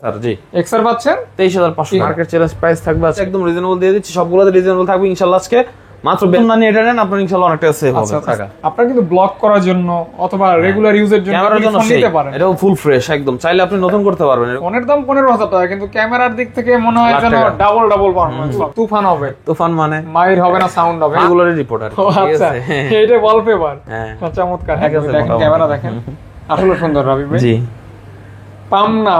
Sir জি XR পাচ্ছেন 23500 market challenge price থাকবে আজকে একদম রিজনেবল দিয়ে দিচ্ছি, সবগুলোতে রিজনেবল থাকবে ইনশাআল্লাহ। আজকে মাত্র বেতন না এটা নেন আপনার ইনশাআল্লাহ অনেকটা সেভ হবে টাকা। আপনারা কিন্তু ব্লগ করার জন্য অথবা রেগুলার ইউজের জন্য ক্যামেরার জন্য নিতে পারেন, এটাও ফুল ফ্রেশ একদম, চাইলে আপনি নতুন করতে পারবেন। ফোনের দাম 15000 টাকা, কিন্তু ক্যামেরার দিক থেকে মনে হয় যেন ডাবল পারফরম্যান্স। তুফান হবে, তুফান মানে মাইর হবে না, সাউন্ড হবে, রেগুলারই রিপোর্ট আর ঠিক আচ্ছা আছে। এইটা ওয়ালপেপার চমৎকার, দেখেন ক্যামেরা দেখেন আসলে সুন্দর। রাবি ভাই জি পাম না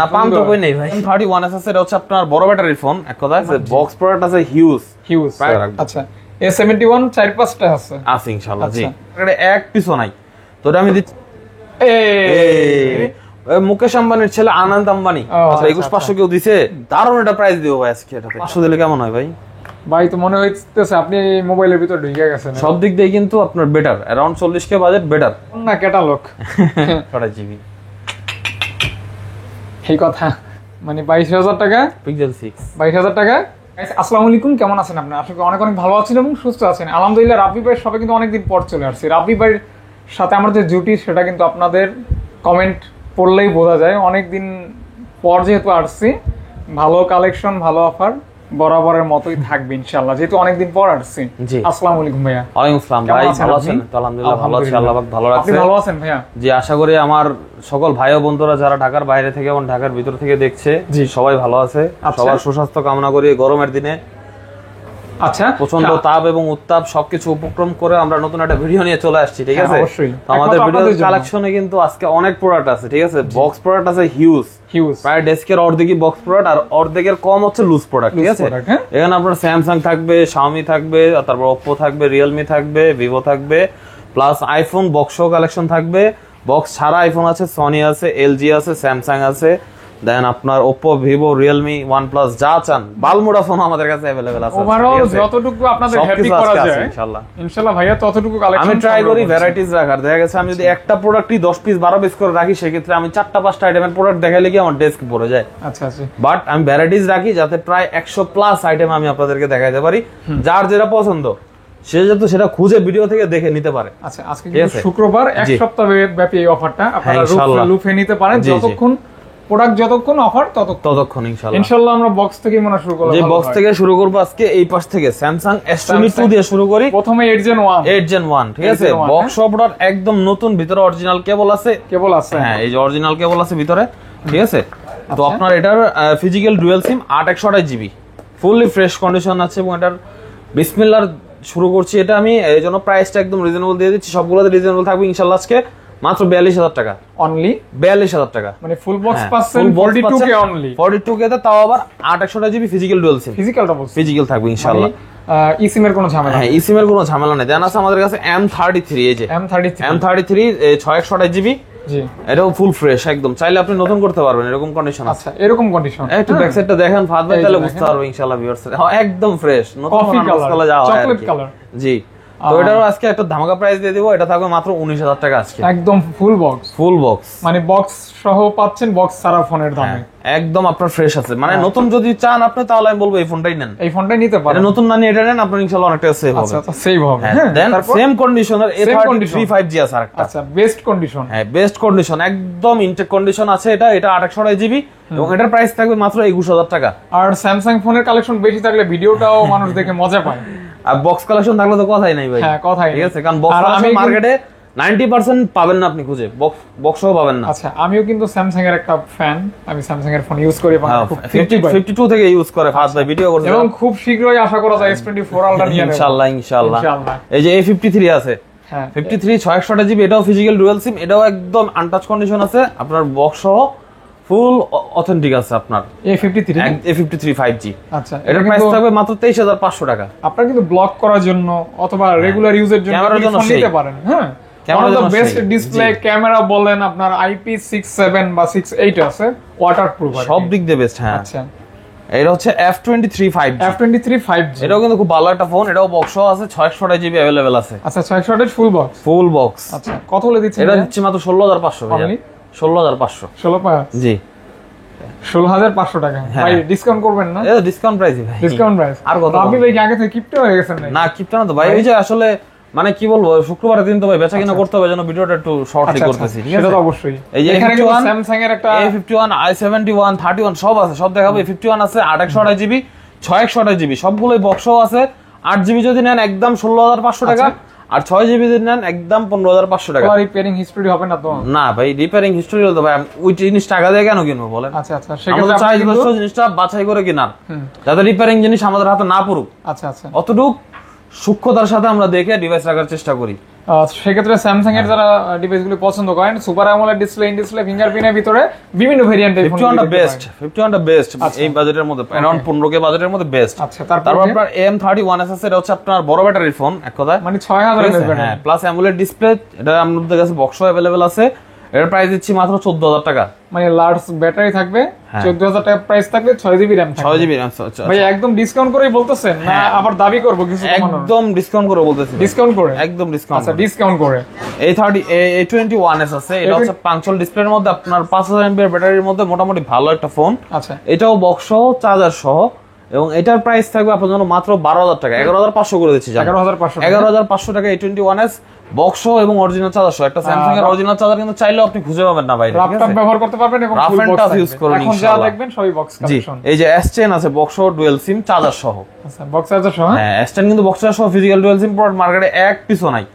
না পাম তো কই নেই ভাই। 31s আছে, এটা হচ্ছে আপনার বড় ব্যাটারির ফোন, এক কথা আছে বক্স প্রোডাক্ট আছে হিউজ। আচ্ছা A71 4-5টা আছে ইনশাআল্লাহ। জি এটা এক পিসও নাই, তো এটা আমি দিচ্ছি মুকেশ আম্বানির ছেলে আনন্দ আম্বানি, 21500 কেউ দিছে, দারুণ একটা প্রাইস দিব ভাই আজকে। এটাতে 500 দিলে কেমন হয় ভাই? ভাই তো মনে হইতেছে আপনি মোবাইলের ভিতর ঢুকে গেছেন। সব দিক দিয়ে কিন্তু আপনার better, around 40k budget better না ক্যাটালগ 6GB এই কথা, মানে 22000 টাকা পিক্সেল 6 22000 টাকা। আসসালামু আলাইকুম, কেমন আছেন আপনারা? আশা করি অনেক ভালো আছেন এবং সুস্থ আছেন। আলহামদুলিল্লাহ। রাব্বি ভাইয়ের সবাই কিন্তু অনেকদিন পর চলে আসছে। রাব্বি ভাইয়ের সাথে আমাদের যে জুটি সেটা কিন্তু আপনাদের কমেন্ট পড়লেই বোঝা যায়। অনেকদিন পর যেহেতু আসছি, ভালো কালেকশন ভালো অফার বরাবরের মতোই থাকবে ইনশাআল্লাহ, যেহেতু অনেকদিন পর আসছি। আসসালামু আলাইকুম ভাইয়া। ওয়ালাইকুম আসসালাম ভাই, ভালো আছেন? আলহামদুলিল্লাহ ভালো আছি, আল্লাহ পাক ভালো রাখছে। আপনি ভালো আছেন ভাইয়া? জি আশা করি আমার সকল ভাই ও বন্ধুরা যারা ঢাকার বাইরে থেকে এবং ঢাকার ভিতর থেকে দেখছে সবাই ভালো আছে। সবার সুস্বাস্থ্য কামনা করি গরমের দিনে। আচ্ছা প্রচন্ড তাপ এবং উত্তাপ সবকিছু উপক্রম করে আমরা নতুন একটা ভিডিও নিয়ে চলে আসছি, ঠিক আছে? অবশ্যই আমাদের ভিডিও কালেকশনে কিন্তু আজকে অনেক প্রোডাক্ট আছে, ঠিক আছে? বক্স প্রোডাক্ট আছে হিউজ, প্রায় ডেস্কের অর্ধেকই বক্স প্রোডাক্ট আর অর্ধেকের কম হচ্ছে লুজ প্রোডাক্ট, ঠিক আছে? এখানে আপনার স্যামসাং থাকবে, শাওমি থাকবে, তারপর ওপ্পো থাকবে, রিয়েলমি থাকবে, ভিভো থাকবে, প্লাস আইফোন বক্স কালেকশন থাকবে। বক্স ছাড়া আইফোন আছে, সনি আছে, এলজি আছে, স্যামসাং আছে, দেন আপনার ওপ্পো, ভিভো, রিয়েলমি, ওয়ানপ্লাস যা চান বালমুড়া ফোন আমাদের কাছে अवेलेबल আছে। ওভারঅল যতটুকু আপনাদের হ্যাপি করা যায় ইনশাআল্লাহ ভাইয়া ততটুকু কালেকশন আমি ট্রাই করি ভ্যারাইটিস রাখার। দেখা গেছে আমি যদি একটা প্রোডাক্টই 10 পিস 12 পিস করে রাখি, সেক্ষেত্রে আমি 4টা-5টা আইটেমের প্রোডাক্ট দেখাইলে কি আমার ডেস্ক ভরে যায়। আচ্ছা বাট আমি ভ্যারাইটিস রাখি যাতে প্রায় 100 প্লাস আইটেম আমি আপনাদেরকে দেখাইতে পারি, যার যেটা পছন্দ সে যাতে সেটা খুঁজে ভিডিও থেকে দেখে নিতে পারে। আচ্ছা আজকে কিন্তু শুক্রবার, এক সপ্তাহ ব্যাপী এই অফারটা আপনারা লুফে নিতে পারেন। যতক্ষণ প্রোডাক্ট যতক্ষণ অফার ততক্ষণ ইনশাআল্লাহ আমরা বক্স থেকে মনে শুরু করব। যে বক্স থেকে শুরু করব আজকে এই পাশ থেকে স্যামসাং S22 দিয়ে শুরু করি। প্রথমে 8 Gen 1 ঠিক আছে? বক্স প্রোডাক্ট একদম নতুন, ভিতরে অরিজিনাল কেবল আছে। হ্যাঁ এই যে অরিজিনাল কেবল আছে ভিতরে, ঠিক আছে? তো আপনার এটার physical dual SIM 8/128GB fully fresh condition আছে এবং এটার বিসমিল্লাহর শুরু করছি। এটা আমি এই জন্য প্রাইসটা একদম রিজনেবল দিয়ে দিচ্ছি, সবগুলোতে রিজনেবল থাকবে ইনশাআল্লাহ। আজকে মাত্র 42000 টাকা অনলি, 42000 টাকা, মানে ফুল বক্স পাচ্ছেন 42k অনলি। 42k তে তাও আবার 8/128GB physical dual SIM, physical থাকবে ইনশাআল্লাহ। ইসিম এর কোনো ঝামেলা? হ্যাঁ ইসিম এর কোনো ঝামেলা নেই। দেন আছে আমাদের কাছে M33, এই যে M33 6/128GB। জি এটাও ফুল ফ্রেশ একদম, চাইলে আপনি নতুন করতে পারবেন এরকম কন্ডিশন আছে। আচ্ছা এরকম কন্ডিশন একটু ব্যাক সাইডটা দেখেন ফাদ ভাই, তাহলে বুঝতে পারবেন ইনশাআল্লাহ ভিউয়ার্স। একদম ফ্রেশ নতুন কালার যাওয়া হয়, চকলেট কালার। জি তো এটারও আজকে একটা ধামাকা প্রাইস দিয়ে দেব। এটা থাকবে মাত্র 19000 টাকা আজকে, একদম ফুল বক্স, মানে বক্স সহ পাচ্ছেন, বক্স ছাড়া ফোনের দামে একদম আপনার ফ্রেশ আছে। মানে নতুন যদি চান আপনি, তাহলে আমি বলবো এই ফোনটাই নেন, এই ফোনটাই নিতে পারেন। নতুন না নিয়ে এটা নেন, আপনার ইনশাআল্লাহ অনেকটা সেভ হবে। আচ্ছা সেভ হবে। দেন সেম কন্ডিশনের A33 5G আছে আরেকটা। আচ্ছা বেস্ট কন্ডিশন, হ্যাঁ বেস্ট কন্ডিশন একদম ইনটেক কন্ডিশন আছে। এটা 8/128GB এবং এটার প্রাইস থাকবে মাত্র 21000 টাকা। আর স্যামসাং ফোনের কালেকশন বেশি থাকলে ভিডিওটাও মানুষ দেখে মজা পায়, আর বক্স কালেকশন থাকলে তো কথাই নাই ভাই। হ্যাঁ কথাই ঠিক আছে, কারণ বক্স কালেকশন মার্কেটে 90% পাবেন না আপনি খুঁজে, বক্সও পাবেন না। আচ্ছা আমিও কিন্তু স্যামসাং এর একটা ফ্যান, আমি স্যামসাং এর ফোন ইউজ করি, 52 থেকে ইউজ করে ফাজ ভাই ভিডিও করছে, এবং খুব শীঘ্রই আশা করা যায় S24 আলট্রা নিয়ে নেব ইনশাআল্লাহ। এই যে A53 আছে, হ্যাঁ 53 6/128GB, এটাও ফিজিক্যাল ডুয়াল সিম, এটাও একদম আনটাচ কন্ডিশন আছে, আপনার বক্স সহ ফুল অথেন্টিক আছে আপনার A53 5G। আচ্ছা এটার প্রাইস থাকবে মাত্র 23500 টাকা। আপনারা কিন্তু ব্লগ করার জন্য অথবা রেগুলার ইউজের জন্য নিতে পারেন। হ্যাঁ বেস্ট ডিসপ্লে ক্যামেরা বলেন, আপনার IP67 বা 68 আছে, ওয়াটারপ্রুফ, সব দিক দিয়ে বেস্ট। হ্যাঁ আচ্ছা এটা হচ্ছে F23 5G, এটাও কিন্তু খুব ভালো একটা ফোন, এটাও বক্স আছে, 6/128GB अवेलेबल আছে। আচ্ছা 6/128 ফুল বক্স। আচ্ছা কত হলে দিচ্ছেন? এটা দিচ্ছি মাত্র 16500 ভাই, 16500 জি 16500 টাকা। ভাই ডিসকাউন্ট করবেন না? এটা ডিসকাউন্ট প্রাইস ভাই, ডিসকাউন্ট প্রাইস। আর কত? আপনি ভাই আগে থেকে কিপটা হয়ে গেছেন নাকি? না কিপটা না তো ভাই, ওই যে আসলে মানে কি বলবো, শুক্রবারের দিন তো ভাই বেচা কিনা করতে হবে, যেন ভিডিওটা একটু শর্টলি করতেছি, ঠিক আছে? সেটা তো অবশ্যই। এই যে এখানে কিন্তু স্যামসাং এর একটা A51 i71 31 সব আছে, সব দেখাবো। A51 আছে 828GB 628GB সবগুলোই বক্সও আছে। 8GB যদি নেন একদম 16500 টাকা, আর 6GB যদি নেন একদম 15500 টাকা। রিপেয়ারিং হিস্টরি হবে না তো? না ভাই, রিপেয়ারিং হিস্টরি হলো ভাই, ওই জিনিস টাকা দিয়ে কেন কিনবো বলেন? আচ্ছা আচ্ছা, সেক্ষেত্রে চাই জিনিসটা বাছাই করে কিনার, যাতে রিপেয়ারিং জিনিস আমাদের হাতে না পড়ুক। আচ্ছা আচ্ছা, অতটুকু সূক্ষ্মতার সাথে আমরা দেখে ডিভাইস রাখার চেষ্টা করি। সেক্ষেত্রে স্যামসাং এর যারা ডিভাইসগুলো পছন্দ করেন, super AMOLED display, in display, ফিঙ্গারপ্রিন্টের ভিতরে বিভিন্ন ভেরিয়েন্টের ফোন, 51টা বেস্ট, 51টা বেস্ট এই বাজেটের মধ্যে, अराउंड 15K বাজেটের মধ্যে বেস্ট। আচ্ছা, তারপর আপনার AM31s আছে, এটা হচ্ছে আপনার বড় ব্যাটারির ফোন, এক কথায় মানে 6000 mAh ব্যাটারি, হ্যাঁ, প্লাস অ্যামোলেড ডিসপ্লে। এটা আমাদের কাছে বক্সও अवेलेबल আছে। এর প্রাইস দিচ্ছি মাত্র 14000 টাকা। মানে লার্জ ব্যাটারি থাকবে, 14000 টাকা প্রাইস থাকবে, 6GB RAM থাকবে। 6GB RAM। ভাই একদম ডিসকাউন্ট করেই বলতেছেন না আবার দাবি করব কিছু? একদম ডিসকাউন্ট করে বলতেছি। ডিসকাউন্ট করে? একদম ডিসকাউন্ট। আচ্ছা, ডিসকাউন্ট করে। A21s আছে, এটা হচ্ছে পাঞ্চল ডিসপ্লের মধ্যে, আপনার 5000 mAh ব্যাটারির মধ্যে মোটামুটি ভালো একটা ফোন। আচ্ছা, এটাও বক্স সহ, চার্জার সহ, এবং এটার প্রাইস থাকবে আপনার জন্য মাত্র 12000 টাকা। 11500 করে দিচ্ছি। 11500 টাকা A21s বক্স এবং অরিজিনাল চার্জার সহ। একটা স্যামসাং এর অরিজিনাল চার্জার কিন্তু চাইলেও আপনি খুঁজে পাবেন না বাইরে, ল্যাপটপ ব্যবহার করতে পারবেন এবং ফুল বক্স ইউজ করবেন ইনশাআল্লাহ। যা দেখবেন সবই বক্স কালেকশন। এই যে S10 আছে বক্স সহ ডুয়াল সিম চার্জার সহ। আচ্ছা, বক্স চার্জার সহ। হ্যাঁ, S10 কিন্তু বক্স চার্জার সহ ফিজিক্যাল ডুয়াল সিম প্রোডাক্ট মার্কেটে এক পিসও নাই।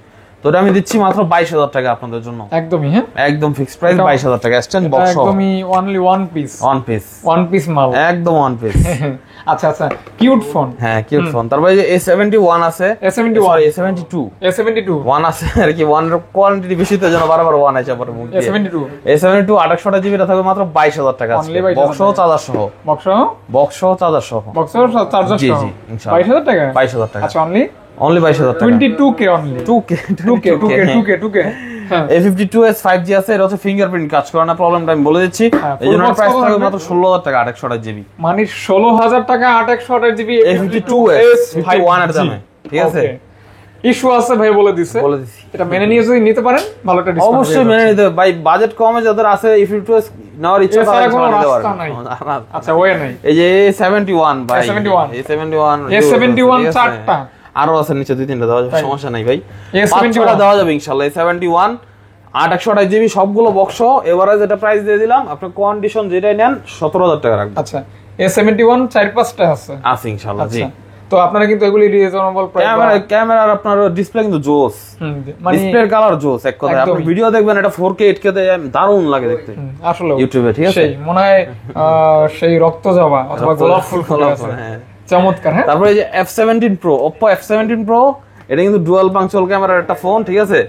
তো এটা আমি দিচ্ছি মাত্র 22000 টাকা আপনাদের জন্য। একদমই, হ্যাঁ, একদম ফিক্সড প্রাইস 22000 টাকা। S10 বক্স সহ, একদমই অনলি ওয়ান পিস মাল, একদম ওয়ান পিস। আচ্ছা আচ্ছা, কিউট ফোন। হ্যাঁ, কিউট ফোন। তারপরে যে A71 আছে, A72 ওয়ান আছে আর কি, ওয়ান এর কোয়ান্টিটি বেশি তো যেন বারবার ওয়ান আছে পরে মুখ দিয়ে। A72 28GB টা থাকবে মাত্র 22000 টাকা বক্স সহ চার্জার সহ। বক্স সহ চার্জার সহ। জি জি, ইনশাআল্লাহ 22000 টাকা। 22000 টাকা। আচ্ছা, অনলি 22000 টাকা। 22K only. 2K A52s 5G আছে, এটা হচ্ছে ফিঙ্গারপ্রিন্ট কাজ করে না, প্রবলেমটা আমি বলে দিচ্ছি। এই জন্য প্রাইস থাকবে মাত্র 16000 টাকা 828GB। মানে 16000 টাকা 828GB A52s 51 এর দামে, ঠিক আছে? ইস্যু আছে ভাই, বলে দিছি। এটা মেনে নিয়ে যদি নিতে পারেন ভালো একটা ডিসকাউন্ট। অবশ্যই মেনে নিতে হবে ভাই, বাজেট কমে যাদের আছে A52s নেওয়ার ইচ্ছা তারা নিতে পারে। আচ্ছা, ওয়ে নাই। এই যে A71 ভাই, A71 চারটা আরো আছে নিচে, 2-3টা দেওয়া যাবে, সমস্যা নাই ভাই। A71 দেওয়া যাবে ইনশাআল্লাহ। A71 828GB সবগুলো বক্স। এবারে যেটা প্রাইস দিয়ে দিলাম, আপনি কন্ডিশন যেটাই নেন 17000 টাকা রাখবেন। আচ্ছা, A71 4-5টা আছে ইনশাআল্লাহ। জি, তো আপনারা কিন্তু এগুলি রিজনেবল প্রাইস। ক্যামেরার আপনার ডিসপ্লে কিন্তু জোস, মানে ডিসপ্লের কালার জোস, এক কথায় আপনি ভিডিও দেখবেন এটা 4K 8K তে দারুণ লাগে দেখতে আসলে ইউটিউবে, ঠিক আছে? সেই মনে হয় সেই রক্ত জবা অথবা গোলাপ ফুল ফুল আছে, চমৎকার। হ্যাঁ, তারপরে এই যে F17 Pro, Oppo F17 Pro, এটা কিন্তু ডুয়াল পাঞ্চুয়াল ক্যামেরার একটা ফোন, ঠিক আছে?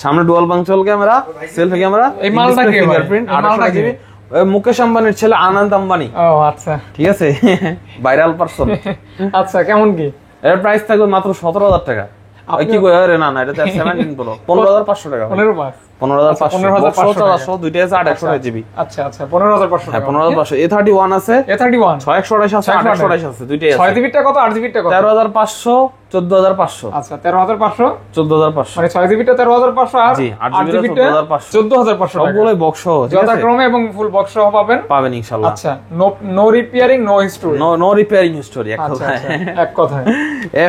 সামনে dual punctual camera, selfie camera, এই মালটা কি ফিঙ্গারপ্রিন্ট, 28GB। মুকেশ আম্বানির ছেলে আনন্দ আম্বানি। ও আচ্ছা, ঠিক আছে, ভাইরাল পারসন। আচ্ছা, কেমন কি? এর প্রাইস থাকবে মাত্র 17000 টাকা। কি কই আরে না এটা 17 Pro 15500 টাকা। 15500 দুইটা আছে 828GB। আচ্ছা আচ্ছা, 15500 হ্যাঁ, 15500। A31 আছে, A31 628 আছে, 828 আছে, দুইটাই আছে। 6GB টা কত, 8GB টা কত? 13500 14500। আচ্ছা, 13500 14500, মানে 6GB টা 13500 আর জি, 8GB টা 14500 সবগুলোই বক্স সহ, যথাক্রমে এবং ফুল বক্স সহ পাবেন ইনশাআল্লাহ। আচ্ছা, no repairing, no history, no repairing history, এক কথায়।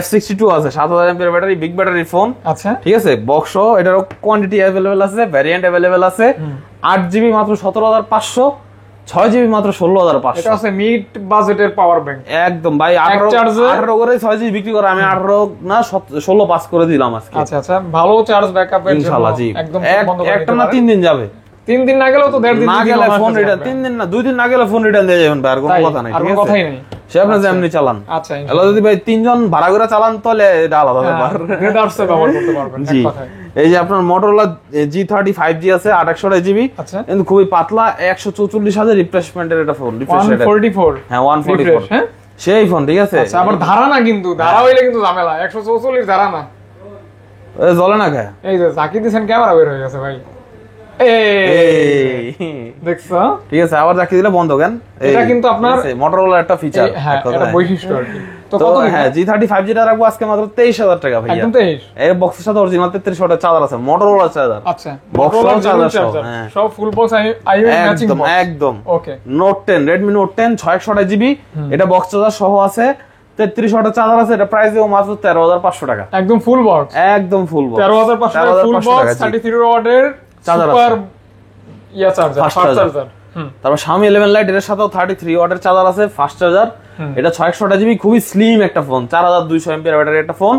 F62 আছে, 7000 mAh battery, big battery phone. আচ্ছা, ঠিক আছে, বক্স সহ, এটারও কোয়ান্টিটি अवेलेबल আছে, ভ্যারিয়েন্ট अवेलेबल আছে। 8GB মাত্র 17500, 6GB মাত্র 16500। এটা আছে মিড বাজেটের পাওয়ার ব্যাংক একদম ভাই। 18 করে 6GB বিক্রি করে, আমি 18 না 16 পাস করে দিলাম আজকে। আচ্ছা আচ্ছা, ভালো চার্জ ব্যাকআপের জন্য ইনশাআল্লাহ। জি, একদম একটা না 3 দিন যাবে। 3 দিন না গেলেও তো 1.5 দিন না গেলে ফোন রিটার্ন, 3 দিন না 2 দিন না গেলে ফোন রিটার্ন দিয়ে যাবেন ভাই, আর কোনো কথা নাই, ঠিক আছে? কথাই নেই, সে আপনি যেমনি চালান। আচ্ছা, হলো যদি ভাই 3 জন ভাড়া করে চালান তাহলে এটা আলাদা ব্যাপার, রেডারসে ব্যবহার করতে পারবেন, এক কথায়। এই যে আপনার Motorola G30 5G আছে, 828GB, আচ্ছা, কিন্তু খুবই পাতলা, 144000 রিফ্রেশমেন্টের এটা ফোন, 144। হ্যাঁ, 144, হ্যাঁ, সেই ফোন, ঠিক আছে? আচ্ছা, আবার ধারা না, কিন্তু ধারা হইলে কিন্তু ঝামেলা, 144 ধারা না, জ্বলে না খায়। এই যে জাকি দিছেন, ক্যামেরা বের হয়ে গেছে ভাই, দেখছো? ঠিক আছে, আবার জাকি দিলে বন্ধ কেন? এটা কিন্তু আপনার Motorola একটা ফিচার, হ্যাঁ, এটা বৈশিষ্ট্য আর কি। তো কত? হ্যাঁ, G30 5G টা রাখবো আজকে মাত্র 23000 টাকা ভাই, একদম 23। এই বক্সের সাথে অরিজিনাল 33 ওয়াটের চার্জার আছে, Motorola চার্জার। আচ্ছা, Motorola চার্জার সব ফুল বক্স আইও ম্যাচিং বক্স, একদম। ওকে। Note 10, Redmi Note 10 628GB, এটা বক্স চার্জার সহ আছে, 33 ওয়াটের চার্জার আছে, এটা প্রাইস দেবো মাত্র 13,500 টাকা। একদম ফুল বক্স, একদম ফুল বক্স 13,500 টাকা ফুল বক্স, 33 ওয়াটের চার্জার সুপার ইয়া চার্জার, ফাস্ট চার্জার। তারপর Xiaomi 11 Lite এর সাথেও 33 ওয়াটের চার্জার আছে, ফাস্ট চার্জার। এটা 6128 জিবি, খুবই স্লিম একটা ফোন, 4200 এমপিআর ব্যাটারি একটা ফোন,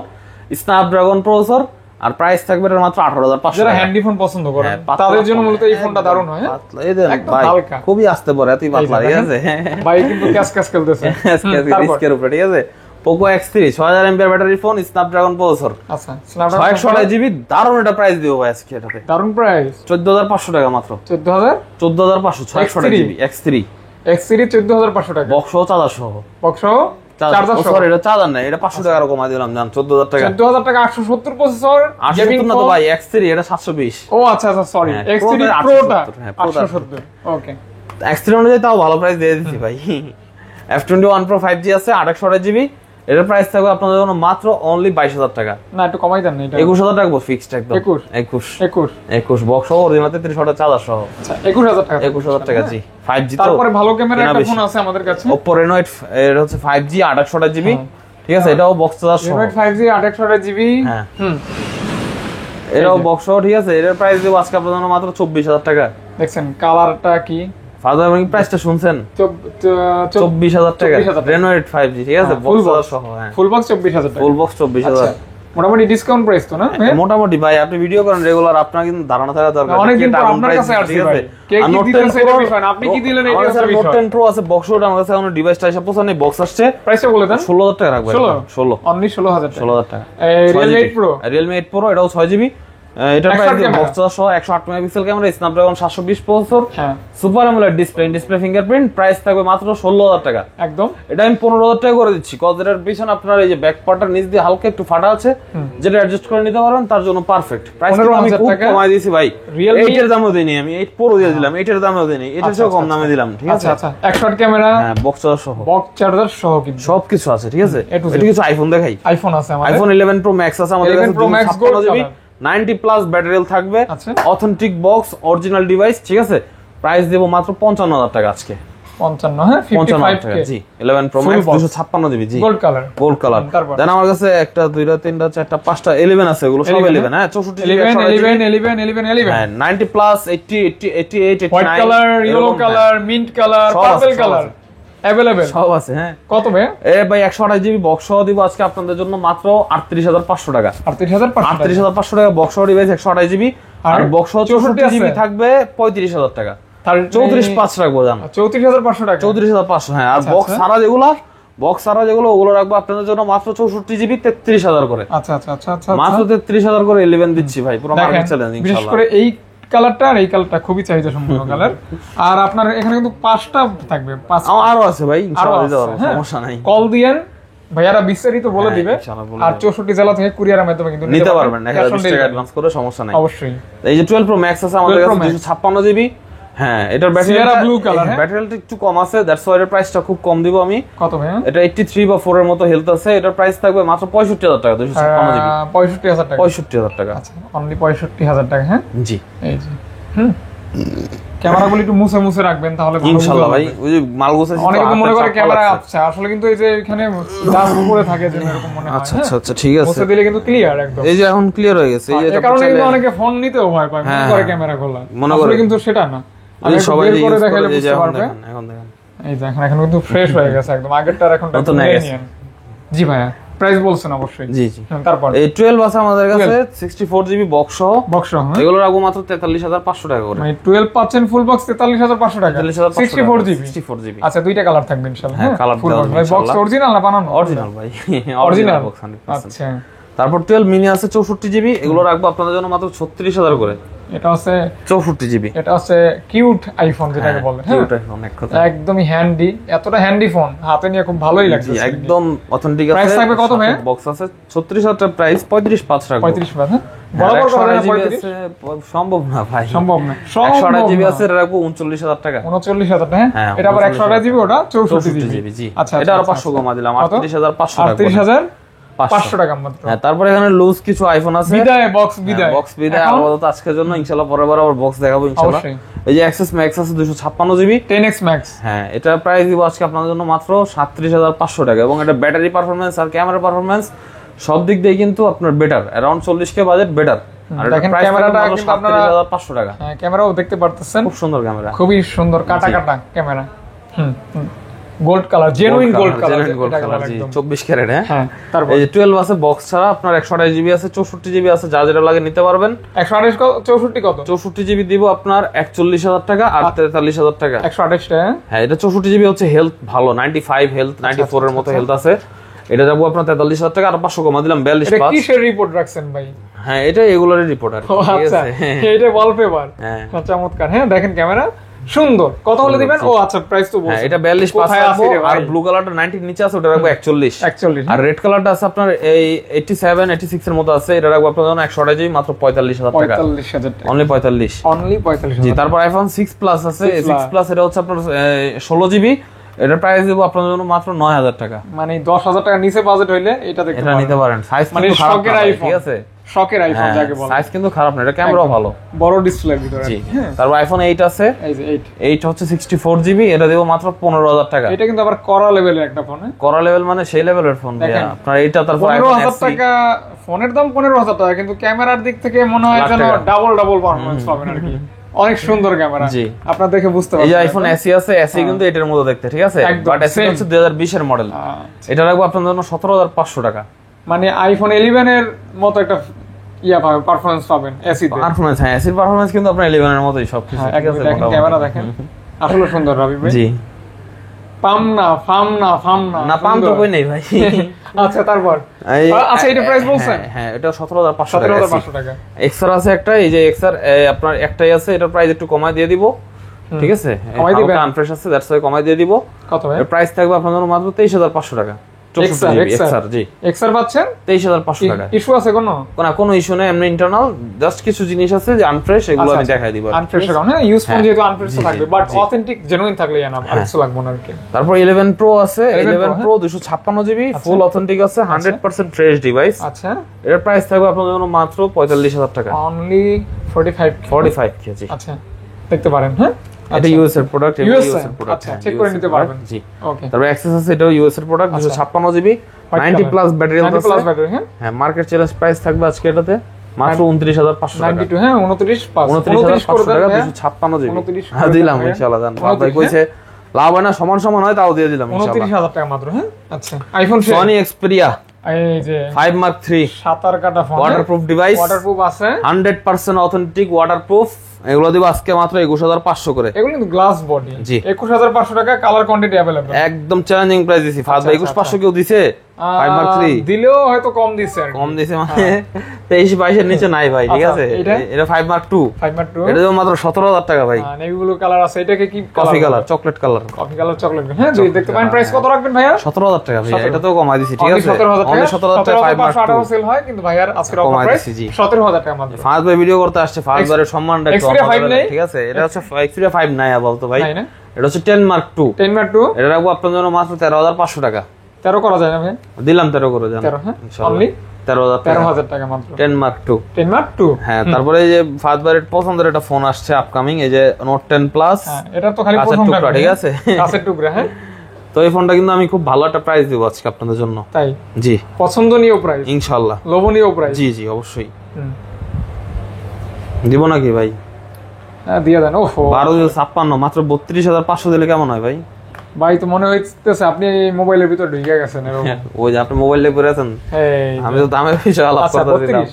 স্ন্যাপড্রাগন প্রসেসর, আর প্রাইস থাকবে এর মাত্র 18,500 যারা টাকা। হ্যান্ডি ফোন পছন্দ করে তাদের জন্য মূলত এই ফোনটা দারুণ হয়। পাতলা এই দেন ভাই, খুবই আস্তে পড়ে, এতই পাতলা, ঠিক আছে ভাই কিন্তু ক্যাশ ক্যাশ খেলতেছে রিস্কের উপরে, ঠিক আছে। Poco X3 6000 MPR battery phone, Snapdragon processor, আচ্ছা স্ন্যাপড্রাগন 6128 জিবি, দারুণ একটা প্রাইস দিও ভাই আজকে এটাতে। দারুণ প্রাইস 14,500 টাকা মাত্র। 14,500 6128 জিবি X3 14,500 টাকা, বক্স সহ চার্জার সহ। বক্স সহ চার্জার সহ। সরি এটা চার্জার না, এটা 500 টাকা কমাই দিলাম জান, 14,000 টাকা। 14,000 টাকা 870 প্রসেসর গেমিং না তো ভাই, X3 এটা 720। ও আচ্ছা আচ্ছা সরি, হ্যাঁ, X3 Pro প্রোটা 870 ওকে। X3 অনুযায়ী তাও ভালো প্রাইস দিয়ে দিচ্ছি ভাই। F21 Pro 5G আছে 828 জিবি, এটার প্রাইস থাকবে আপনাদের জন্য মাত্র অনলি 22,000 টাকা। না একটু কমাই দেন না, এটা 21,000 টাকা ফিক্সড একদম। 21 বক্স সহ অরিজিনাল 33 ওয়াটের চার্জার সহ। আচ্ছা 21,000 টাকা, 21,000 টাকা জি। 5G তো তারপরে ভালো ক্যামেরা একটা ফোন আছে আমাদের কাছে, Oppo Reno 8, এটা হচ্ছে 5G 828 জিবি, ঠিক আছে, এটাও বক্স চার্জার সহ। Reno 8 5G 828 জিবি, হ্যাঁ এটাও বক্স সহ, ঠিক আছে। এটার প্রাইস দেব আজকে আপনাদের জন্য মাত্র 24,000 টাকা। দেখছেন কালারটা কি, ফাদার মানে প্রাইসটা শুনছেন, 24,000 টাকা Reno 8 5G, ঠিক আছে, বক্স চার্জার সহ। হ্যাঁ ফুল বক্স 24,000 টাকা, ফুল বক্স 24,000 মোটামুটি ডিসকাউন্ট প্রাইস তো না? মোটামুটি ভাই, আপনি ভিডিও করেন রেগুলার, আপনার কিন্তু ধারণা থাকা দরকার। অনেকদিন পর আপনার কাছে আসছে ভাই, কে কি দিতেছেন সেটা বিষয় না, আপনি কি দিলেন এটা হচ্ছে বিষয়। Note 10 Pro আছে বক্স, ওটা আমার কাছে এখন ডিভাইসটা এসে পৌঁছানি, বক্স আসছে, প্রাইসটা বলে দেন। 16,000 টাকা রাখবেন। 16 অনলি 16,000 টাকা। 16,000 টাকা। Realme 8 Pro, Realme 8 Pro এটাও 6 জিবি, এটার প্রাইস বক্স চার্জার সহ, 108 মেগাপিক্সেল ক্যামেরা, স্ন্যাপড্রাগন 720 প্রসেসর, হ্যাঁ super AMOLED display fingerprint, price থাকবে মাত্র 16,000 টাকা একদম। এটা আমি 15,000 টাকা করে দিচ্ছি, কজ এটার পিছনে আপনার এই যে ব্যাক পার্টটার নিচ দিয়ে হালকা একটু ফাটা আছে, যেটা অ্যাডজাস্ট করে নিতে পারবেন, তার জন্য পারফেক্ট। প্রাইস আমি খুব কমাই দিয়েছি ভাই, Realme 8 এর দামও দেইনি আমি, 8 Pro দিয়ে দিলাম, 8 এর দামও দেইনি, এটার চেয়ে কম দামে দিলাম, ঠিক আছে। আচ্ছা 108 ক্যামেরা, হ্যাঁ বক্স চার্জার সহ, বক্স চার্জার সহ কিন্তু সবকিছু আছে, ঠিক আছে। A to Z। এটা কিছু আইফোন দেখাই, আইফোন আছে আমাদের, আইফোন 11 Pro Max আছে আমাদের কাছে, 11 Pro Max 56 GB, 90 plus battery থাকবে, আচ্ছা অথেন্টিক বক্স, অরিজিনাল ডিভাইস, ঠিক আছে। প্রাইস দেব মাত্র 55,000 টাকা আজকে। 55 হ্যাঁ 55 টাকা 55K জি। 11 Pro Max 256 জিবি জি, গোল্ড কালার, গোল্ড কালার। দেন আমার কাছে একটা দুইটা তিনটা চারটা পাঁচটা 11 আছে, এগুলো সব 11 হ্যাঁ 64 জিবি 11 হ্যাঁ 90 plus 80 88 89 white colour, yellow colour, mint colour, purple colour available সব আছে। হ্যাঁ কত ভাই? এ ভাই 128 জিবি বক্স সহ দিব আজকে আপনাদের জন্য মাত্র 38,500 টাকা। 38,500 টাকা বক্স সহ ডিভাইস 128 জিবি, আর বক্স সহ 64 জিবি থাকবে 35,000 টাকা। 34,500 রাখবো জান, 34,500 টাকা, 34,500 হ্যাঁ। আর বক্স ছাড়া যেগুলো, বক্স ছাড়া যেগুলো ওগুলো রাখবো আপনাদের জন্য মাত্র 64 জিবি 33,000 করে। আচ্ছা আচ্ছা আচ্ছা আচ্ছা মাত্র 33,000 করে 11 দিচ্ছি ভাই, পুরো মার্কেট চ্যালেঞ্জ বিশেষ ইনশাআল্লাহ। করে এই কালারটা আর এই কালারটা খুবই চাহিদা সম্পন্ন কালার। আর আপনার এখানে কিন্তু 5টা থাকবে, 5 আরো আছে ভাই, ইনশাআল্লাহ দিতে পারবো, সমস্যা নাই। কল দিয়েন ভাইয়ারা বিস্তারিত বলে দিবে, আর 64 জেলা থেকে কুরিয়ারের মাধ্যমে কিন্তু নিতে পারবেন, 1000 টাকা অ্যাডভান্স করে, সমস্যা নাই অবশ্যই। এই যে 12 Pro Max আছে আমাদের কাছে 256 জিবি, হ্যাঁ এটার সিয়েরা ব্লু কালার, ব্যাটারিটা একটু কম আছে, দ্যাটস ওয়াই এর প্রাইসটা খুব কম দিব আমি। কত ভাই? এটা 83 বা 4 এর মতো হেলথ আছে, এটার প্রাইস থাকবে মাত্র 65,000 টাকা, 256 জিবি 65,000 টাকা, 65,000 টাকা। আচ্ছা অনলি 65,000 টাকা। হ্যাঁ জি এই জি ক্যামেরাগুলো একটু মুছে মুছে রাখবেন তাহলে ভালো ইনশাআল্লাহ ভাই। ওই যে মাল গোছাইছি, অনেকে তো মনে করে ক্যামেরা আচ্ছা, আসলে কিন্তু এই যে এখানে ডাস্ট উপরে থাকে যে এরকম মনে হয়। আচ্ছা আচ্ছা আচ্ছা ঠিক আছে, মুছে দিলে কিন্তু ক্লিয়ার একদম। এই যে এখন ক্লিয়ার হয়ে গেছে, এই যে এই কারণে কিন্তু অনেকে ফোন নিতেও ভয় পায়, মনে করে ক্যামেরা খোলা, মনে আসলে করে কিন্তু সেটা না। আমি সবাই বের করে ইউজ দেখাইলে করে, বুঝতে পারবে। এখন দেখেন এই যে এখন কিন্তু ফ্রেশ হয়ে গেছে একদম, আগেরটার এখন নতুন হয়ে গেছে। জি ভাইয়া প্রাইস বলছেন অবশ্যই। জি জি তারপর এই 12 আছে আমাদের কাছে 64 জিবি বক্স সহ, বক্স সহ এগুলো রাখবো মাত্র 43,500 টাকা করে। মানে 12 পাচ্ছেন ফুল বক্স 43,500 টাকা, 64 জিবি 64 জিবি। আচ্ছা দুইটা কালার থাকবে ইনশাআল্লাহ। হ্যাঁ কালার ফুল বক্স ভাই, বক্স অরিজিনাল না বানানো? অরিজিনাল ভাই, অরিজিনাল বক্স 100%। আচ্ছা তারপর 12 মিনি আছে 64 জিবি, এগুলো রাখবো আপনাদের জন্য মাত্র 36,000 করে। এটা হচ্ছে 64 জিবি, এটা হচ্ছে কিউট আইফোন যেটাকে বলে, হ্যাঁ কিউট আইফোন এক কথা, একদমই হ্যান্ডি, এতটা হ্যান্ডি ফোন হাতে নিয়ে খুব ভালোই লাগছে একদম অথেন্টিক আছে। প্রাইস থাকবে কত ভাই? বক্স আছে 36,000 টাকা, প্রাইস 35,500 টাকা। 35,000 হ্যাঁ বরাবর করে 35 সম্ভব না ভাই, সম্ভব না। 128 জিবি আছে, এটা রাখবো 39,000 টাকা। 39,000 টাকা হ্যাঁ, এটা আবার 128 জিবি, ওটা 64 জিবি। জি আচ্ছা এটা আরো 500 কমা দিলাম, 38,500 টাকা। 38,000 500 টাকা মাত্র। হ্যাঁ, তারপরে এখানে লুজ কিছু আইফোন আছে। বিদায় বক্স, বিদায় বক্স বিদায় আপাতত আজকের জন্য, ইনশাআল্লাহ পরের বার আবার বক্স দেখাবো ইনশাআল্লাহ। এই যে এক্সএস ম্যাক্স আছে 256 জিবি 10x max। হ্যাঁ, এটা প্রাইস দিব আজকে আপনাদের জন্য মাত্র 37,500 টাকা, এবং এটা ব্যাটারি পারফরম্যান্স আর ক্যামেরা পারফরম্যান্স সব দিক দিয়ে কিন্তু আপনার better, around 40K budget better. আর দেখেন ক্যামেরাটা কিন্তু আপনারা 37,500 টাকা। হ্যাঁ, ক্যামেরাও দেখতে পারতেছেন, খুব সুন্দর ক্যামেরা, খুবই সুন্দর কাটা কাটা camera. Gold colour, genuine gold colour, জি 24 ক্যারেট। হ্যাঁ, তারপর এই যে 12 আছে বক্স ছাড়া, আপনার 128 জিবি আছে, 64 জিবি আছে, যা যেটা লাগে নিতে পারবেন। 128 64 কত? 64 জিবি দিব আপনার 41,000 টাকা আর 43,000 টাকা। 128 টা হ্যাঁ, এটা 64 জিবি হচ্ছে হেলথ ভালো, 95 হেলথ, 94 এর মতো হেলথ আছে। এটা যাবো আপনার 43,000 টাকা, আর 500 কমা দিলাম 42,500। এটা কিসের রিপোর্ট রাখছেন ভাই? হ্যাঁ, এটা এগুলোরই রিপোর্ট আর কি, ঠিক আচ্ছা, আছে। এটা ওয়ালপেপার। হ্যাঁ, চমৎকার। হ্যাঁ, দেখেন ক্যামেরা সুন্দর। কত হলে দিবেন? ও আচ্ছা, প্রাইস তো বলছেন। হ্যাঁ, এটা 42,500 রাখবো, আর ব্লু কালারটা 90 এর নিচে আছে, ওটা রাখবো 41। আর রেড কালারটা আছে আপনার এই 87 86 এর মতো আছে, এটা রাখবো আপনার জন্য 128 জিবি মাত্র 45,000 টাকা। 45,000 টাকা, অনলি 45। অনলি 45,000। জি, তারপর আইফোন 6 প্লাস আছে, 6 প্লাস এটা হচ্ছে আপনার 16 জিবি, এটার প্রাইস দেব আপনার জন্য মাত্র 9,000 টাকা। মানে 10,000 টাকা নিচে বাজেট হইলে এটা দেখতে এটা নিতে পারেন। সাইজ মানে কিন্তু খারাপ শকের না, আইফোন, ঠিক আছে, শকের আইফোন যাকে বলে। সাইজ কিন্তু খারাপ না, এটা ক্যামেরাও ভালো, বড় ডিসপ্লের ভিতরে। জি। তারপর আইফোন 8 আছে, এই যে 8 হচ্ছে 64 জিবি, এটা দেব মাত্র 15,000 টাকা। এটা কিন্তু আবার করা লেভেলের একটা ফোন। করা লেভেল মানে সেই লেভেলের ফোন ভাইয়া আপনার এইটা। তারপর আইফোন 15,000 টাকা ফোনের দাম, 15,000 টাকা, কিন্তু ক্যামেরার দিক থেকে মনে হয় যেন ডাবল পারফরম্যান্স পাবেন আর কি। অনেক সুন্দর ক্যামেরা, জি। আপনারা দেখে বুঝতে পারবেন। এই যে আইফোন এসি আছে, এসি কিন্তু এটার মতো দেখতে, ঠিক আছে, বাট এসি হচ্ছে 2020 এর মডেল। এটা রাখবো আপনার জন্য 17,500 টাকা। মানে আইফোন 11 এর মতো একটা ইয়া পাবেন, পারফরম্যান্স পাবেন এসি তে। পারফরম্যান্স, হ্যাঁ, এসির পারফরম্যান্স কিন্তু আপনার 11 এর মতোই সবকিছু, ঠিক আছে। দেখেন ক্যামেরা দেখেন, আসলে সুন্দর রাবি ভাই। জি, পাম না পাম তো কই নেই ভাই। আচ্ছা, তারপর আচ্ছা, এটা প্রাইস বলছেন? হ্যাঁ, এটা 17,500 টাকা। 17,500 টাকা। এক্সআর আছে একটা, এই যে এক্সআর আপনার একটাই আছে, এটার প্রাইস একটু কমায় দিয়ে দিব, ঠিক আছে। কমাই দিবেন? আনফ্রেশ আছে, দ্যাটস ওয়াই কমায় দিয়ে দিব। কত ভাই? এর প্রাইস থাকবে আপনার জন্য মাত্র 23,500 টাকা। 64 জিবি এক্সআর, জি। এক্সআর পাচ্ছেন 23,500 টাকা। ইস্যু আছে কোনো ইস্যু নেই, এমনি ইন্টারনাল জাস্ট কিছু জিনিস আছে যে আনফ্রেশ, এগুলো আমি দেখাই দিব। আনফ্রেশ কারণে ইউজ ফোন যেহেতু আনফ্রেশ থাকবে, বাট অথেন্টিক জেনুইন থাকলে জানা আর কিছু লাগবে না আর কি। তারপর 11 প্রো আছে, 11 প্রো 256 জিবি ফুল অথেন্টিক আছে, 100% ফ্রেশ ডিভাইস। আচ্ছা, এর প্রাইস থাকবে আপনার জন্য মাত্র 45,000 টাকা। Only 45 KG. আচ্ছা, দেখতে পারেন। হ্যাঁ, এটা ইউএস এর প্রোডাক্ট, আচ্ছা, চেক করে নিতে পারবেন। জি, ওকে। তারপর অ্যাক্সেস আছে, এটাও ইউএস এর product, 256 GB 90 plus battery health আছে। হ্যাঁ, মার্কেট চ্যালেঞ্জ প্রাইস থাকবে আজকে এটাতে মাত্র 29,500 টাকা। 92, হ্যাঁ 29,500 টাকা 256 জিবি। হ্যাঁ, দিলাম ইনশাআল্লাহ। জান ভাই কইছে লাভ হয় না, সমান হয়, তাও দিয়ে দিলাম ইনশাআল্লাহ। 29,000 টাকা মাত্র। হ্যাঁ, আচ্ছা, আইফোন সনি এক্সপেরিয়া এই যে 5 Mark 3 সাতার কাটা ফোন, ওয়াটারপ্রুফ ডিভাইস, ওয়াটারপ্রুফ আছে, 100% অথেন্টিক ওয়াটারপ্রুফ। এগুলো দিব আজকে মাত্র 21,500 করে। এগুলো কিন্তু গ্লাস বডি। জি, 21,500 টাকা, কালার কোয়ান্টিটি अवेलेबल। একদম চ্যালেঞ্জিং প্রাইস দিছি। ফাজ ভাই 21,500 কেউ দিছে? 5 Mark 3 দিলেও হয়তো কম দিছে আর কম দিছে, মানে 23-22 এর নিচে নাই ভাই, ঠিক আছে। এটা 5 Mark 2, এটা তো মাত্র 17,000 টাকা ভাই। নেভি ব্লু কালার আছে, এটাকে কি coffee colour, chocolate colour, coffee colour chocolate. হ্যাঁ, যদি দেখতে পারেন প্রাইস কত রাখবেন ভাইয়া? 17,000 টাকা ভাই। এটা তো কমাই দিছি, ঠিক আছে। 17,000 টাকা 5 Mark 2 সেল হয়, কিন্তু ভাইয়ার আজকের অফার প্রাইস 17,000 টাকা মাত্র। ফাজ ভাই ভিডিও করতে আসছে, ফাজ ভাইয়ের সম্মানটা একটু আমাদের, ঠিক আছে। এটা হচ্ছে Xperia 5 নাই বলতো ভাই, এটা হচ্ছে 10 Mark 2। 10 Mark 2 এটা রাখবো আপনার জন্য মাত্র 13,500 টাকা। 13 করা যায় না ভাই? দিলাম 13 করে জান, 13। হ্যাঁ, অনলি 13,000 টাকা মাত্র। 10 Mark 2। 10 Mark 2। হ্যাঁ, তারপরে এই যে ফাজ ভাইয়ের পছন্দের একটা ফোন আসছে আপকামিং, এই যে Note 10 Plus। হ্যাঁ, এটা তো খালি প্রথমটা, ঠিক আছে, কাছের টুকরা। হ্যাঁ, তো এই ফোনটা কিন্তু আমি খুব ভালো একটা প্রাইস দেব আজকে আপনাদের জন্য। তাই? জি, পছন্দনীয় প্রাইস ইনশাআল্লাহ, লোভনীয় প্রাইস। জি অবশ্যই দিব নাকি ভাই? হ্যাঁ, দিয়ে দেন। ওহো, 12,56 মাত্র 32,500 দিলে কেমন হয় ভাই? ভাই তো মনে হইতেছে আপনি এই মোবাইলের ভিতর ঢুকে গেছেন এরকম। ওই যে আপনি মোবাইল নিয়ে পড়ে আছেন, আমি তো দামের বিষয়ে আলাপ করতে দিলাম।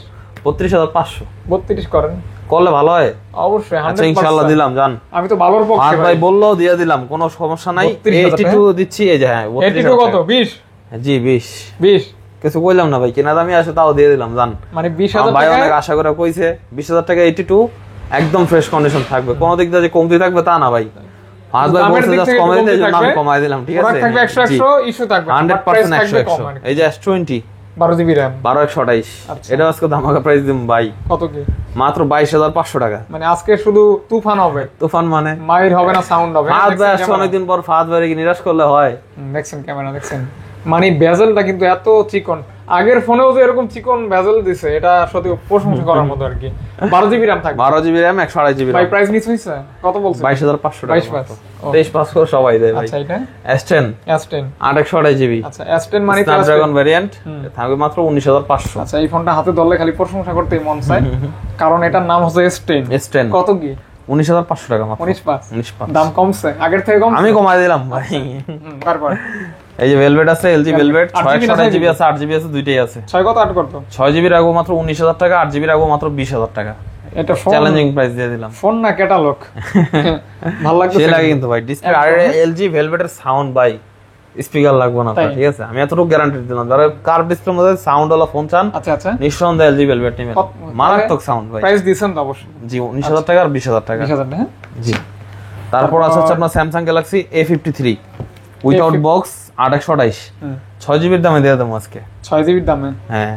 32,500 32 করেন, করলে ভালো হয় অবশ্যই। আচ্ছা, ইনশাআল্লাহ দিলাম জান। আমি তো ভালোর পক্ষে ভাই, বললো দিয়ে দিলাম, কোনো সমস্যা নাই। 82 দিচ্ছি, এই যে। হ্যাঁ, 82 কত? 20? জি 20। কিছু কইলাম না ভাই, কেনা দামি আসে তাও দিয়ে দিলাম জান। মানে 20,000 ভাই টাকা অনেক আশা করে কইছে 20,000 টাকা 82 একদম ফ্রেশ কন্ডিশন থাকবে, কোনো দিক দিয়ে যে কমতি থাকবে তা না ভাই। ফাজ ভাই বলছে জাস্ট কমাই দিতে, জন্য আমি কমাই দিলাম, ঠিক আছে। থাকবে 100 ইস্যু থাকবে 100% 100। এই যে S20 12 জিবি RAM 12/128, এটা আজকে ধামাকা প্রাইস দিম ভাই। কত কি? মাত্র 22,500 টাকা। মানে আজকে শুধু তুফান হবে। তুফান মানে মাইর হবে না, সাউন্ড হবে। ফাজ ভাই আসছে অনেকদিন পর, ফাজ ভাই কি নিরাশ করলে হয়? দেখছেন ক্যামেরা, দেখছেন মানে বেজেলটা কিন্তু এত চিকন। আগের ফোনেও যে এরকম চিকন বেজেল দিছে এটা সত্যি প্রশংসা করার মতো আর কি। 12 জিবি RAM থাকবে, 12 জিবি RAM 128 জিবি ভাই প্রাইস নিচ হইছে কত বলছেন? 22500 টাকা। 22,500 23,500 সবাই দেয় ভাই। আচ্ছা এটা S10 S10 828 জিবি। আচ্ছা S10 মানে স্ন্যাপড্রাগন ভ্যারিয়েন্ট থাকবে মাত্র 19,500। আচ্ছা এই ফোনটা হাতে ধরলে খালি প্রশংসা করতেই মন চায়, কারণ এটার নাম হচ্ছে S10। কত কি? 19,500 টাকা মাত্র। 19,500 দাম কমছে আগের থেকে কম? আমি কমাই দিলাম ভাই। তারপর এই যে ভেলভেট আছে, LG ভেলভেট 628 জিবি আছে, 8 জিবি আছে, দুইটাই আছে। 6 কত 8 কত? 6 জিবি রাখবো মাত্র 19,000 টাকা, 8 জিবি রাখবো মাত্র 20,000 টাকা। এটা ফোন চ্যালেঞ্জিং প্রাইস দিয়ে দিলাম। ফোন না ক্যাটালগ। ভালো লাগছে, সে লাগে কিন্তু ভাই ডিসপ্লে। আর LG ভেলভেটের সাউন্ড ভাই স্পিকার লাগবে না, ঠিক আছে? আমি এতটুকু গ্যারান্টি দিলাম। যারা কার্ভ ডিসপ্লের মধ্যে সাউন্ড ওয়ালা ফোন চান, আচ্ছা আচ্ছা, নিঃসন্দেহে LG ভেলভেট নেবেন। মারাত্মক সাউন্ড ভাই। প্রাইস দিবেন তো অবশ্যই। জি 19,000 টাকা আর 20,000 টাকা। 20,000 হ্যাঁ জি। তারপর আছে আপনার Samsung Galaxy A53 without box 8128। 6 জিবির দামে দিয়ে দেবো আজকে। 6 জিবির দামে? হ্যাঁ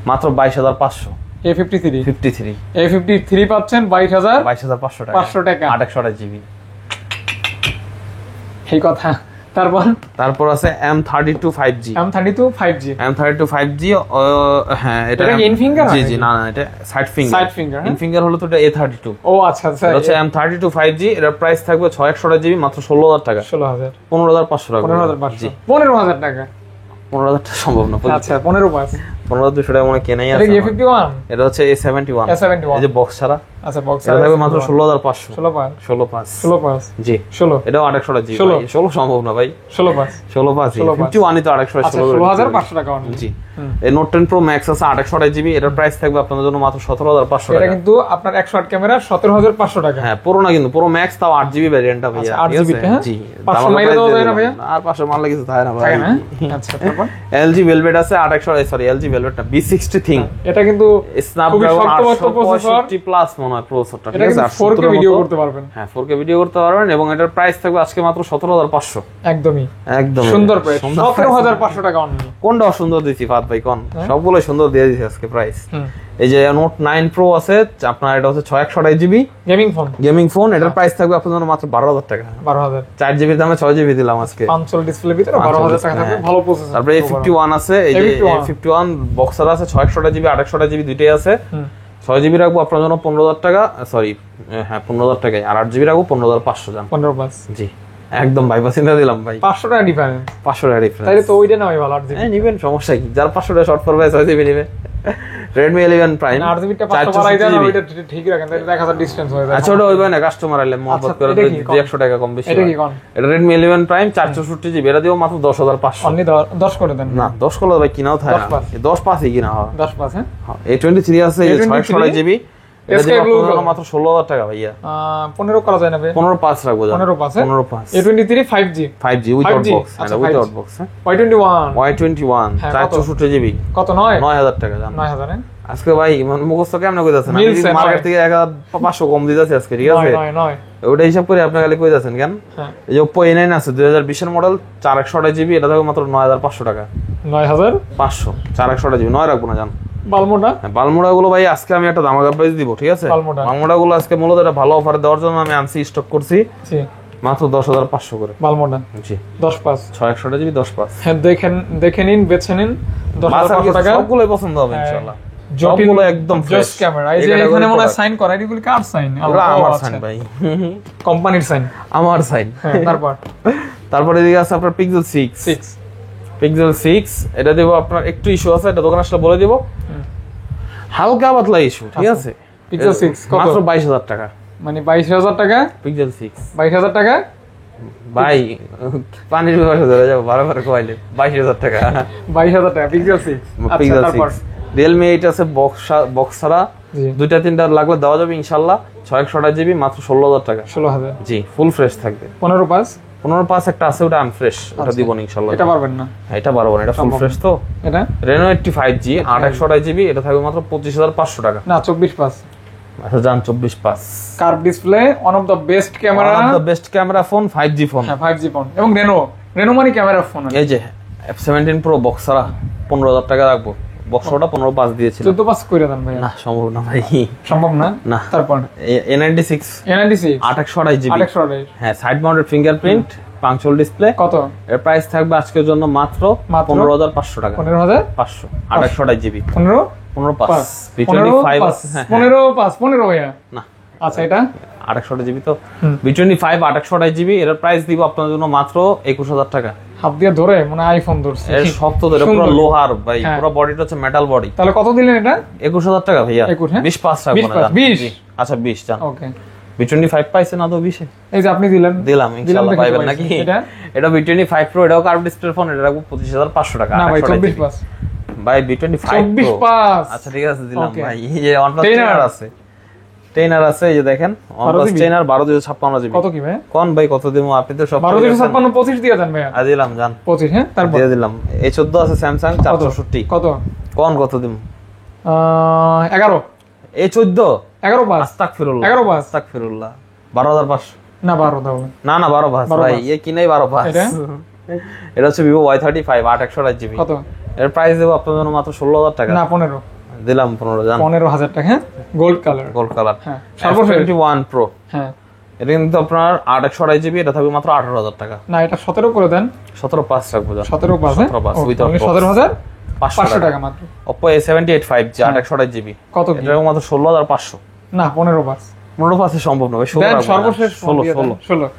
মাত্র 22,500। A53 পাচ্ছেন 22,500 টাকা। 828 জিবি। এই কথা। তারপর আছে M32 5G। M32 5G হ্যাঁ এটা ইনফিঙ্গার? জি জি, না না এটা সাইড ফিঙ্গার। ইনফিঙ্গার হলো তো এটা A32। ও আচ্ছা আচ্ছা, এটা হচ্ছে M32 5G। এর প্রাইস থাকবে 628 জিবি মাত্র 16,000 টাকা। 16,000 15,500 টাকা। 15,500 15,000 টাকা। 15,000 টাকা সম্ভব না। আচ্ছা 15,500 15,200 টাকা মনে কেনাই আছে। এটা A51? এটা হচ্ছে A71। A71 এই যে বক্স ছাড়া। আচ্ছা বক্স এটা থাকবে মাত্র 16,500। 16,500 জি 16 এটাও 828 জিবি। 16 সম্ভব না ভাই। 16,500 51 ই তো 828। 16,500 টাকা অনলি। জি এই নোট 10 প্রো ম্যাক্স আছে 828 জিবি। এটার প্রাইস থাকবে আপনাদের জন্য মাত্র 17,500 টাকা। এটা কিন্তু আপনার 108 ক্যামেরা 17,500 টাকা। হ্যাঁ পুরো না কিন্তু পুরো ম্যাক্স তাও 8 জিবি ভ্যারিয়েন্টটা ভাইয়া। 8 জিবি হ্যাঁ জি 500 মাইলে দাও যায় না ভাইয়া? আর 500 মারলে কিছু থাকে না ভাই। আচ্ছা তারপর LG ভেলভেট আছে 828 সরি LG ভেলভেট না B60 থিং। এটা কিন্তু স্ন্যাপড্রাগন 865 প্লাস মনে হয় প্রসেসরটা, ঠিক আছে? 4K ভিডিও করতে পারবেন। হ্যাঁ 4K ভিডিও করতে পারবেন এবং এটার প্রাইস থাকবে আজকে মাত্র 17,500। একদমই একদম সুন্দর প্রাইস। 17,500 টাকা অনলি। কোনটা অসুন্দর দিছি ফাত ভাই কোন? সবগুলো সুন্দর দিয়ে দিছি আজকে প্রাইস। এই যে নোট 9 প্রো আছে আপনার, এটা হচ্ছে 628 জিবি গেমিং ফোন। এটার প্রাইস থাকবে আপনাদের জন্য মাত্র 12,000 টাকা। 12,000 4 জিবির দামে 6 জিবি দিলাম আজকে। 500 ডিসপ্লের ভিতরে 12,000 টাকা থাকবে, ভালো প্রসেসর। তারপরে A51 আছে, এই যে A51 বক্সার আছে 628 জিবি 828 জিবি দুইটাই আছে। 6 জিবি রাখবো আপনার জন্য 15,000 টাকা, সরি হ্যাঁ 15,000 টাকাই। আর 8 জিবি রাখবো 15,500 জান। 15,500 জি একদম ভাই চিন্তা দিলাম ভাই। 500 টাকা ডিফারেন্স। 500 টাকা ডিফারেন্স। তাইলে তো ওইটা না ভাই ভালো 8 জিবি। হ্যাঁ নিবেন, সমস্যা কি? যার 500 টাকা শর্ট পড়বে 6 জিবি নিবে। Redmi 11 Prime 8 জিবিটা 500 বাড়াই দেন, ওইটা ঠিক রাখেন, তাহলে 1000 ডিসটেন্স হয়ে যায়। আচ্ছা ওটা হইবে না, কাস্টমার আইলে মহব্বত করে 100 টাকা কম বেশি। এটা কি কোন? এটা Redmi 11 Prime 464 জিবি। এটা দিও মাত্র 10,500 অনলি। 10 করে দেন না, 10 করলে ভাই কিনাও থাকে না। 10 পাসই কিনা হয়। 10 পাস হ্যাঁ। A23 আছে এই 628 জিবি। এটা দিও মাত্র 16,000 টাকা ভাইয়া। 15 করা যায় না ভাই? 15,500 রাখবো জান। 15,500 A23 5G উইদাউট বক্স। এটা উইদাউট বক্স হ্যাঁ। Y21 464 GB. কত? 9,000 টাকা জান। 9,000 হ্যাঁ। আজকে ভাই মুখস্থ কেমনে কইতাছেন? আমি মার্কেট থেকে 1,500 কম দিতেছি আজকে, ঠিক আছে? ওটা হিসাব করে আপনি খালি কইতাছেন কেন? এই যে Oppo A9 আছে 2020 এর মডেল 4128 জিবি। এটা থাকবে মাত্র 9,500 টাকা। 9,500 4128 জিবি। 9 রাখবো না জান। বালমোড়া গুলো ভাই আজকে আমি একটা ধামাকা প্রাইস দিব, ঠিক আছে? বালমোড়া গুলো আজকে মূলত একটা ভালো অফার দেওয়ার জন্য আমি আনছি, স্টক করছি মাত্র 10,500 করে। বালমোড়া জি 10 পাস 628 জিবি 10 পাস। হ্যাঁ দেখে নিন, বেছে নিন। 10,500 টাকা সবগুলোই পছন্দ হবে ইনশাআল্লাহ। সবগুলো একদম ফ্রেশ ক্যামেরা। এই যে এখানে মনে সাইন করা, এগুলো কার সাইন? আমার সাইন ভাই, কোম্পানির সাইন, আমার সাইন। তারপর এদিকে আছে আপনার Pixel 6। এটা দেব আপনার একটু ইস্যু আছে, এটা দোকান আসলে বলে দেব। হালকা পাতলা ইস্যু, ঠিক আছে? Pixel 6 কত? মাত্র 22,000 টাকা। মানে 22,000 টাকা Pixel 6। 22,000 টাকা ভাই পানির ব্যবসা ধরে যাবো বারবার কইলে। 22,000 টাকা। 22,000 টাকা Pixel 6। Pixel 6 Realme 8 আছে বক্স ছাড়া, দুইটা তিনটা লাগলে দেওয়া যাবে ইনশাআল্লাহ। 628 জিবি মাত্র 16,000 টাকা। 16,000 জি ফুল ফ্রেশ থাকবে। 15,500 একটা আছে, ওটা আনফ্রেশ, ওটা দিব না ইনশাআল্লাহ। এটা পারবেন না? হ্যাঁ এটা পারবো না, এটা ফুল ফ্রেশ তো। এটা Reno 85G 828 জিবি। এটা থাকবে মাত্র 25,500 টাকা। না 24,500। আচ্ছা জান 24,500। Curve display, one of the best camera phone, 5G phone. হ্যাঁ 5G ফোন এবং Reno মানে ক্যামেরা ফোন। এই যে F17 Pro বক্স ছাড়া 15,000 টাকা রাখবো। বক্সটা 15,500 দিয়েছিল। 14,500 কইরা দেন ভাই। না সম্ভব না ভাই, সম্ভব না। না তারপর A96 828 জিবি। হ্যাঁ side mounted fingerprint punctual display. কত? এর প্রাইস থাকবে আজকের জন্য মাত্র 15,500 টাকা। 15,500 2828 জিবি। 15 V25 15 ভাইয়া না, আচ্ছা এটা 2828 জিবি তো। V25 2828 জিবি, এর প্রাইস দিব আপনার জন্য মাত্র 21,000 টাকা। হাত দিয়ে ধরে মনে হয় আইফোন ধরছে। এর শক্ত ধরে পুরো লোহার ভাই, হ্যাঁ। পুরো বডিটা হচ্ছে মেটাল বডি। তাহলে কত দিলেন এটা? 21,000 টাকা ভাইয়া। 21, হ্যাঁ? 20 রাখবো না, 20 জি। আচ্ছা 20 জান। ওকে। V25 পাইছেন না তো 20 এ? এই যে আপনি দিলেন। দিলাম, ইনশাআল্লাহ দেখে পাইবেন তো নাকি? পাইছি। এটা V25 Pro, এটাও কার্ভ ডিসপ্লে ফোন, এটা রাখবো 25,500 টাকা। না ভাই 28 24 জিবি। প্লাস। ভাই V25 24 Pro। প্লাস। আচ্ছা ঠিক আছে দিলাম Okay. ভাই। এই যে OnePlus Tenor 10 আছে। 10 আছে, এই যে দেখেন OnePlus 10 আর 12,256 জিবি। কত কি ভাই? কোন ভাই কত দিমু? আপনি তো সব 12,256 25 দিয়ে দেন ভাইয়া। দিলাম জান। 25, হ্যাঁ তারপর দিয়ে দিলাম। A14 আছে স্যামসাং 460। কত? কোন কত দিমু? 11 A14 11 পাস। আস্তাগফিরুল্লাহ 11 পাস। আস্তাগফিরুল্লাহ 12,500। না 12 দাও। না 12 পাস 12 ভাই, পাস। এ কি নাই 12 পাস। এটা? এটা হচ্ছে Vivo Y35 828 জিবি। কত? এর প্রাইস দেব আপনার জন্য মাত্র 16,000 টাকা। না 15। দিলাম 15 জান। 15,000 টাকা, হ্যাঁ গোল্ড কালার। Gold colour. হ্যাঁ সর্বশেষ। S21 Pro, হ্যাঁ এটা কিন্তু আপনার 828 জিবি, এটা থাকবে মাত্র 18,000 টাকা। না এটা 17 করে দেন। 17 পাস রাখবো জান। 17 পাস, 17 পাস without box। 17,500 টাকা মাত্র। Oppo A78 5G 828 GB. কত কি? এটা মাত্র 16,500। না 15 পাস। 15 পাসে সম্ভব না ভাই, 16 দেন রাখবো না। সর্বশেষ 16। 16।